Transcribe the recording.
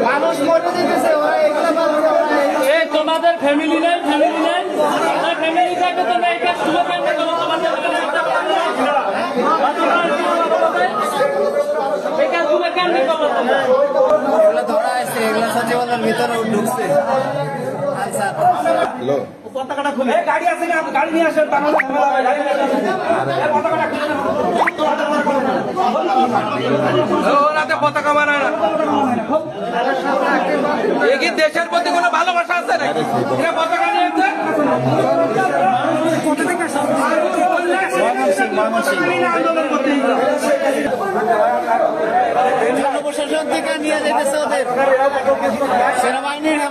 মানুষ মরে যেতেছে, তোমাদের ফ্যামিলি নেই, ফ্যামিলি নেই, ফ্যামিলি থাকবে তো এই কাজ শুরু করবে ধরা আছে, এগুলো সচিবালয়ের ভিতরে ঢুকছে। পতাকাটা খুলে গাড়ি আছে না, গাড়ি নিয়ে আসেন, পতাকা মানায় না। কি দেশের প্রতি কোনো ভালোবাসা আছে নাকি? পতাকা নিয়ে প্রশাসন থেকে নিয়ে যেতেছে ওদের সেনাবাহিনীর